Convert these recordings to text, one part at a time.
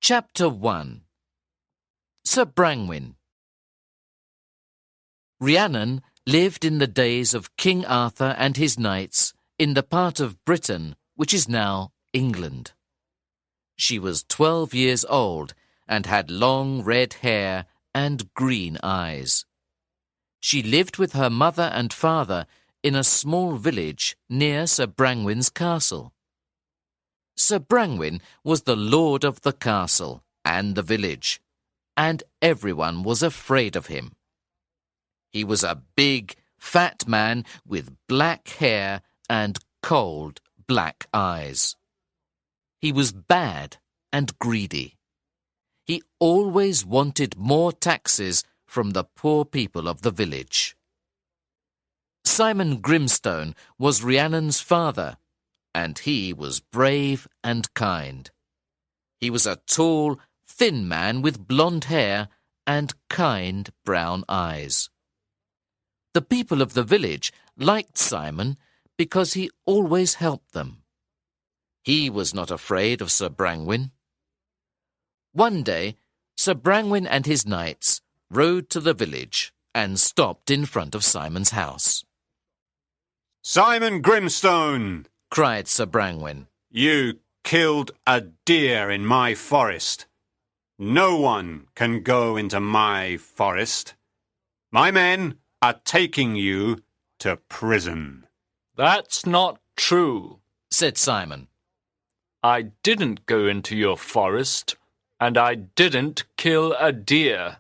Chapter 1. Sir Brangwyn. Rhiannon lived in the days of King Arthur and his knights in the part of Britain which is now England. She was 12 years old and had long red hair and green eyes. She lived with her mother and father in a small village near Sir Brangwyn's castle. Sir Brangwyn was the lord of the castle and the village, and everyone was afraid of him. He was a big, fat man with black hair and cold, black eyes. He was bad and greedy. He always wanted more taxes from the poor people of the village. Simon Grimstone was Rhiannon's father, and he was brave and kind. He was a tall, thin man with blonde hair and kind brown eyes. The people of the village liked Simon because he always helped them. He was not afraid of Sir Brangwyn. One day, Sir Brangwyn and his knights rode to the village and stopped in front of Simon's house. "Simon Grimstone!" cried Sir Brangwyn. "You killed a deer in my forest. No one can go into my forest. My men are taking you to prison." "That's not true," said Simon. "I didn't go into your forest, and I didn't kill a deer."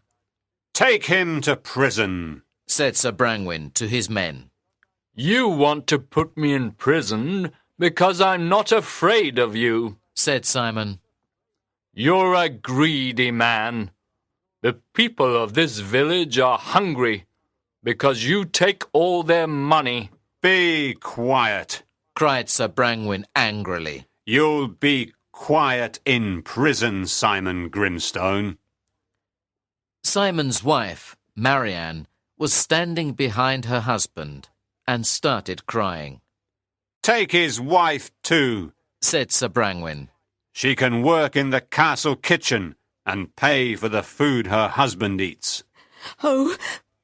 "Take him to prison," said Sir Brangwyn to his men. "You want to put me in prison because I'm not afraid of you," said Simon. "You're a greedy man. The people of this village are hungry because you take all their money." "Be quiet," cried Sir Brangwyn angrily. "You'll be quiet in prison, Simon Grimstone." Simon's wife, Marianne, was standing behind her husband and started crying. "Take his wife too," said Sir Brangwyn. "She can work in the castle kitchen and pay for the food her husband eats." "Oh,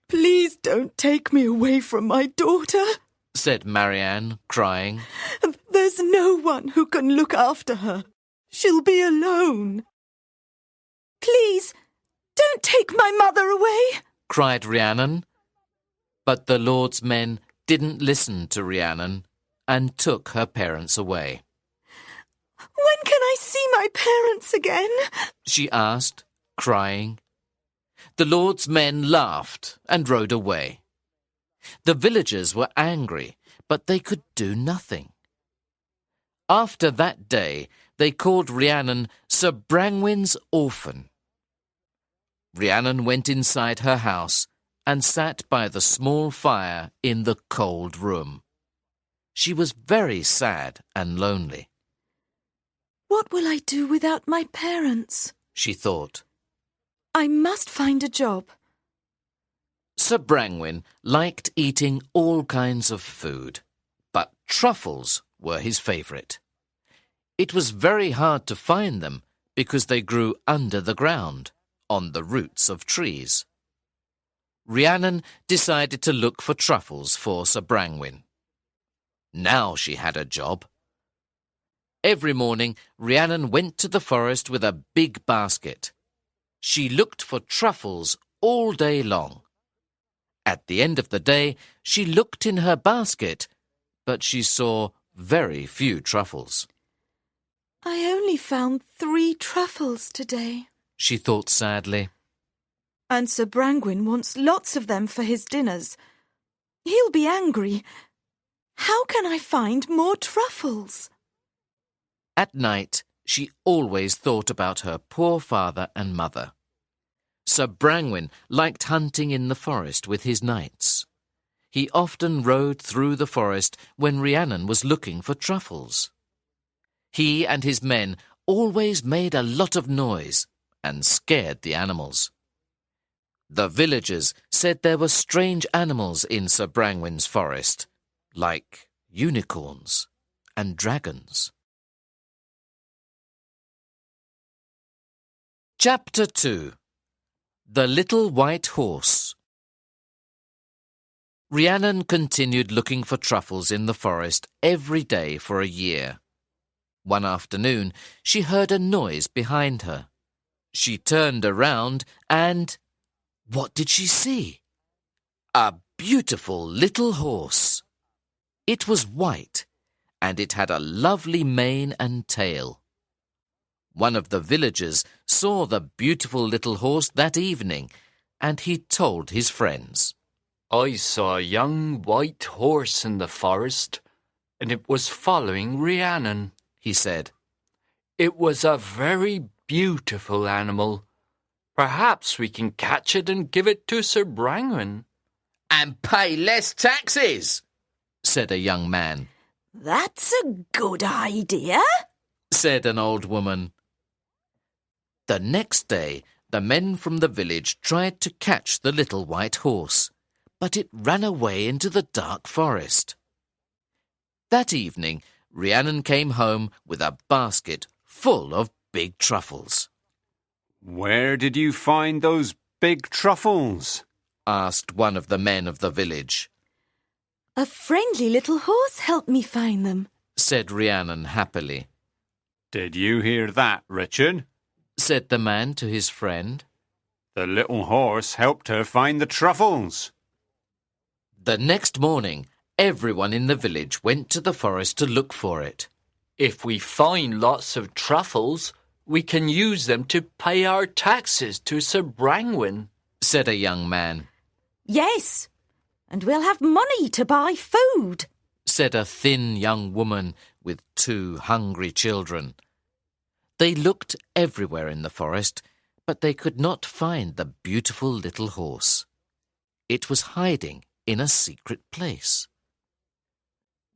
please don't take me away from my daughter," said Marianne, crying. "There's no one who can look after her. She'll be alone." "Please, don't take my mother away," cried Rhiannon. But the Lord's men didn't listen to Rhiannon and took her parents away. "When can I see my parents again?" she asked, crying. The Lord's men laughed and rode away. The villagers were angry, but they could do nothing. After that day, they called Rhiannon Sir Brangwyn's orphan. Rhiannon went inside her house and sat by the small fire in the cold room. She was very sad and lonely. "What will I do without my parents?" she thought. "I must find a job." Sir Brangwyn liked eating all kinds of food, but truffles were his favourite. It was very hard to find them because they grew under the ground, on the roots of trees. Rhiannon decided to look for truffles for Sir Brangwyn. Now she had a job. Every morning, Rhiannon went to the forest with a big basket. She looked for truffles all day long. At the end of the day, she looked in her basket, but she saw very few truffles. "I only found 3 truffles today," she thought sadly. "And Sir Brangwyn wants lots of them for his dinners. He'll be angry. How can I find more truffles?" At night, she always thought about her poor father and mother. Sir Brangwyn liked hunting in the forest with his knights. He often rode through the forest when Rhiannon was looking for truffles. He and his men always made a lot of noise and scared the animals. The villagers said there were strange animals in Sir Brangwyn's forest, like unicorns and dragons. Chapter 2. The Little White Horse. Rhiannon continued looking for truffles in the forest every day for a year. One afternoon, she heard a noise behind her. She turned around and... what did she see? A beautiful little horse. It was white, and it had a lovely mane and tail. One of the villagers saw the beautiful little horse that evening, and he told his friends. I saw a young white horse in the forest, and it was following Rhiannon, he said. It was a very beautiful animal. Perhaps we can catch it and give it to Sir Brangwyn. And pay less taxes, said a young man. That's a good idea, said an old woman. The next day, the men from the village tried to catch the little white horse, but it ran away into the dark forest. That evening, Rhiannon came home with a basket full of big truffles. Where did you find those big truffles? Asked one of the men of the village. A friendly little horse helped me find them, said Rhiannon happily. Did you hear that, Richard? Said the man to his friend. The little horse helped her find the truffles. The next morning, everyone in the village went to the forest to look for it. If we find lots of truffles, we can use them to pay our taxes to Sir Brangwyn, said a young man. Yes, and we'll have money to buy food, said a thin young woman with 2 hungry children. They looked everywhere in the forest, but they could not find the beautiful little horse. It was hiding in a secret place.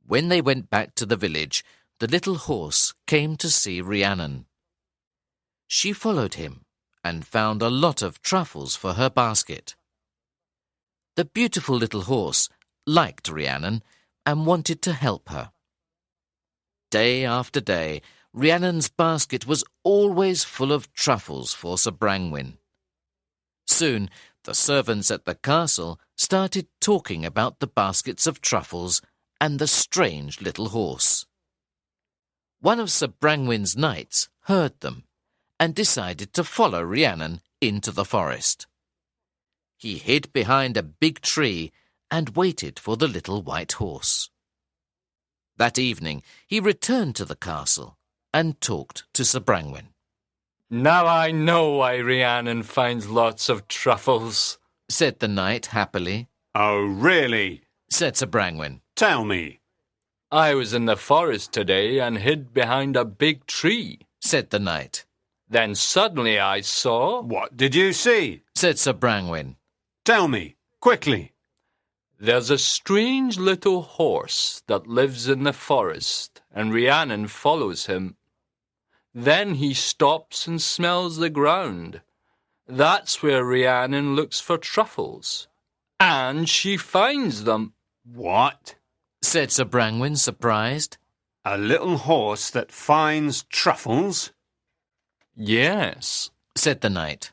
When they went back to the village, the little horse came to see Rhiannon. She followed him and found a lot of truffles for her basket. The beautiful little horse liked Rhiannon and wanted to help her. Day after day, Rhiannon's basket was always full of truffles for Sir Brangwyn. Soon, the servants at the castle started talking about the baskets of truffles and the strange little horse. One of Sir Brangwyn's knights heard them and decided to follow Rhiannon into the forest. He hid behind a big tree and waited for the little white horse. That evening, he returned to the castle and talked to Sir Brangwyn. Now I know why Rhiannon finds lots of truffles, said the knight happily. Oh, really? Said Sir Brangwyn. Tell me. I was in the forest today and hid behind a big tree, said the knight. Then suddenly I saw... What did you see? Said Sir Brangwyn. Tell me, quickly. There's a strange little horse that lives in the forest, and Rhiannon follows him. Then he stops and smells the ground. That's where Rhiannon looks for truffles. And she finds them. What? Said Sir Brangwyn, surprised. A little horse that finds truffles? Yes, said the knight.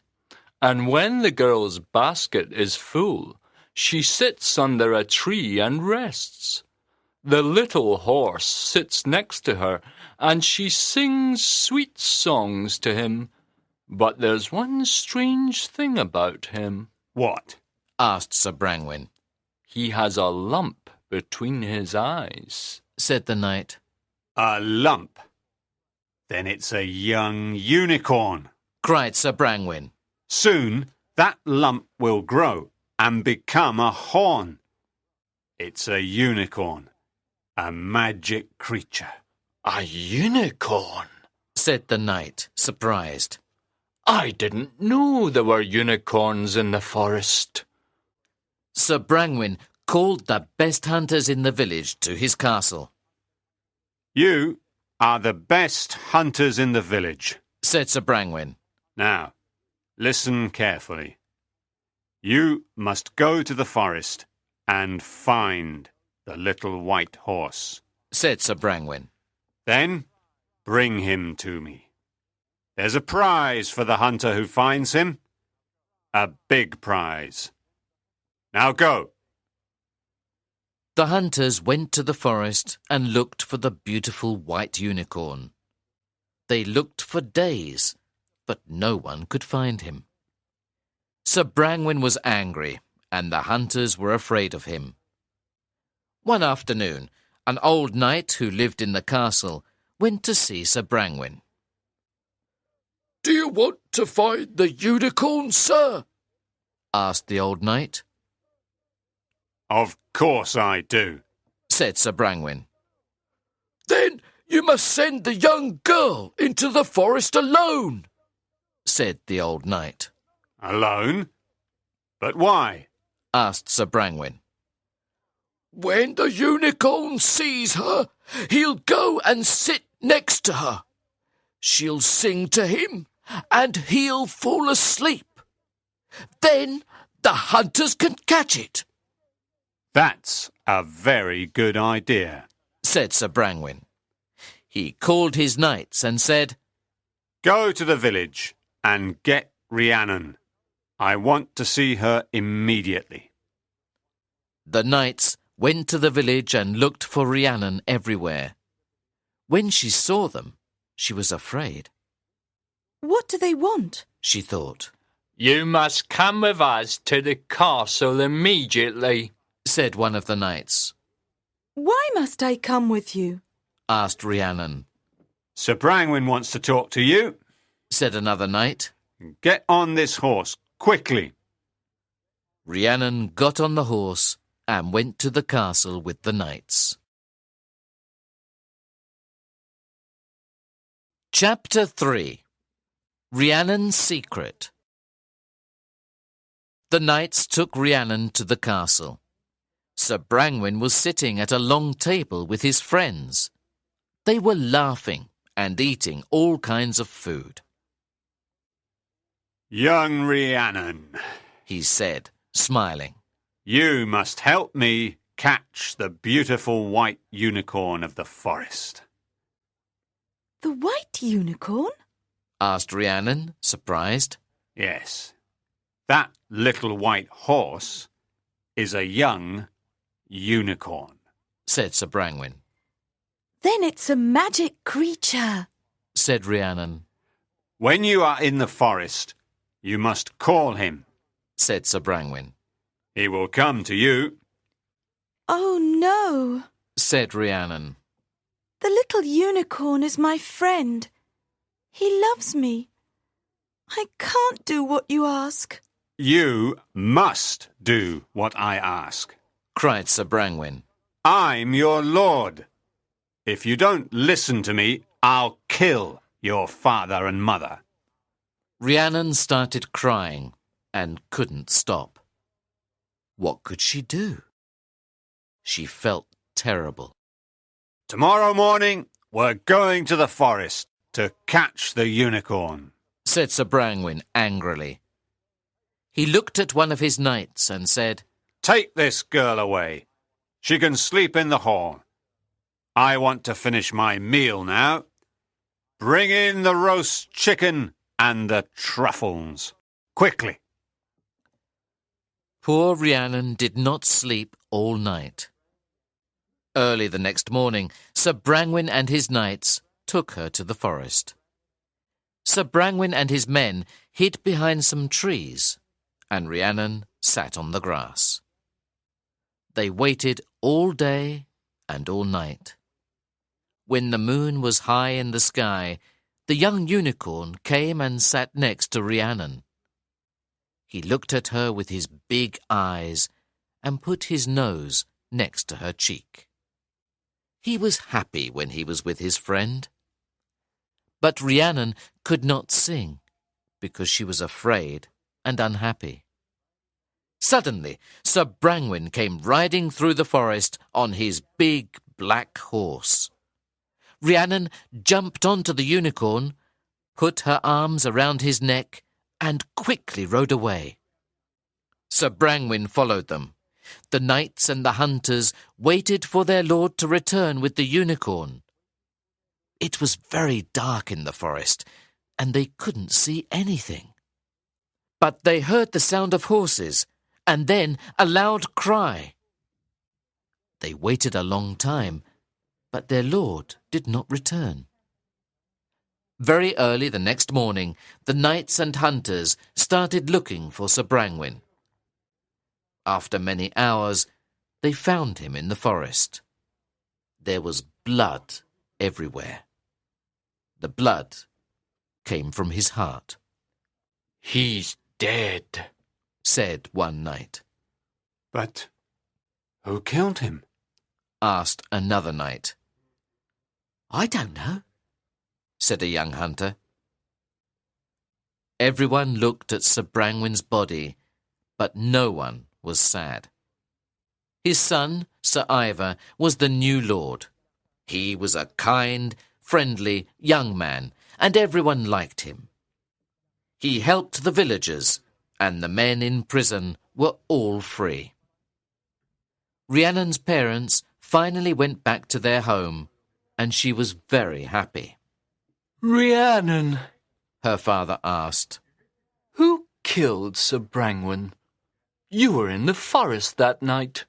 And when the girl's basket is full, she sits under a tree and rests. The little horse sits next to her, and she sings sweet songs to him. But there's one strange thing about him. What? Asked Sir Brangwyn. He has a lump between his eyes, said the knight. A lump? Then it's a young unicorn, cried Sir Brangwyn. Soon that lump will grow and become a horn. It's a unicorn, a magic creature. A unicorn? Said the knight, surprised. I didn't know there were unicorns in the forest. Sir Brangwyn called the best hunters in the village to his castle. You are the best hunters in the village, said Sir Brangwyn. Now, listen carefully. You must go to the forest and find the little white horse, said Sir Brangwyn. Then bring him to me. There's a prize for the hunter who finds him. A big prize. Now go. The hunters went to the forest and looked for the beautiful white unicorn. They looked for days, but no one could find him. Sir Brangwyn was angry, and the hunters were afraid of him. One afternoon, an old knight who lived in the castle went to see Sir Brangwyn. "Do you want to find the unicorn, sir?" asked the old knight. Of course I do, said Sir Brangwyn. "Then you must send the young girl into the forest alone," said the old knight. Alone? But why? asked Sir Brangwyn. "When the unicorn sees her, he'll go and sit next to her. She'll sing to him, and he'll fall asleep. Then the hunters can catch it." That's a very good idea, said Sir Brangwyn. He called his knights and said, "Go to the village and get Rhiannon. I want to see her immediately." The knights went to the village and looked for Rhiannon everywhere. When she saw them, she was afraid. "What do they want?" she thought. "You must come with us to the castle immediately," said one of the knights. "Why must I come with you?" asked Rhiannon. Sir Brangwyn wants to talk to you. Said another knight. Get on this horse, quickly. Rhiannon got on the horse and went to the castle with the knights. Chapter 3. Rhiannon's Secret. The knights took Rhiannon to the castle. Sir Brangwyn was sitting at a long table with his friends. They were laughing and eating all kinds of food. Young Rhiannon, he said, smiling. You must help me catch the beautiful white unicorn of the forest. "The white unicorn?" asked Rhiannon, surprised. Yes, that little white horse is a young unicorn, said Sir Brangwyn. "Then it's a magic creature," said Rhiannon. When you are in the forest, you must call him, said Sir Brangwyn. He will come to you. "Oh no," said Rhiannon. "the little unicorn is my friend. He loves me. I can't do what you ask." You must do what I ask, cried Sir Brangwyn. I'm your lord. If you don't listen to me, I'll kill your father and mother. Rhiannon started crying and couldn't stop. What could she do? She felt terrible. Tomorrow morning, we're going to the forest to catch the unicorn, said Sir Brangwyn angrily. He looked at one of his knights and said, Take this girl away. She can sleep in the hall. I want to finish my meal now. Bring in the roast chicken and the truffles. Quickly. Poor Rhiannon did not sleep all night. Early the next morning, Sir Brangwyn and his knights took her to the forest. Sir Brangwyn and his men hid behind some trees, and Rhiannon sat on the grass. They waited all day and all night. When the moon was high in the sky, the young unicorn came and sat next to Rhiannon. He looked at her with his big eyes and put his nose next to her cheek. He was happy when he was with his friend. But Rhiannon could not sing because she was afraid and unhappy. Suddenly, Sir Brangwyn came riding through the forest on his big black horse. Rhiannon jumped onto the unicorn, put her arms around his neck, and quickly rode away. Sir Brangwyn followed them. The knights and the hunters waited for their lord to return with the unicorn. It was very dark in the forest, and they couldn't see anything. But they heard the sound of horses, and then a loud cry. They waited a long time, but their lord did not return. Very early the next morning, the knights and hunters started looking for Sir Brangwyn. After many hours, they found him in the forest. There was blood everywhere. The blood came from his heart. "He's dead," said one knight. But who killed him? Asked another knight. I don't know, said a young hunter. Everyone looked at Sir Brangwyn's body, but no one was sad. His son, Sir Ivor, was the new lord. He was a kind, friendly young man, and everyone liked him. He helped the villagers, and the men in prison were all free. Rhiannon's parents finally went back to their home, and she was very happy. "Rhiannon," her father asked. "Who killed Sir Brangwyn? You were in the forest that night."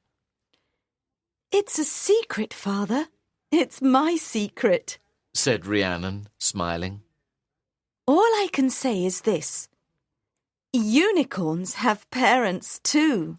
It's a secret, Father. It's my secret, said Rhiannon, smiling. All I can say is this. Unicorns have parents too.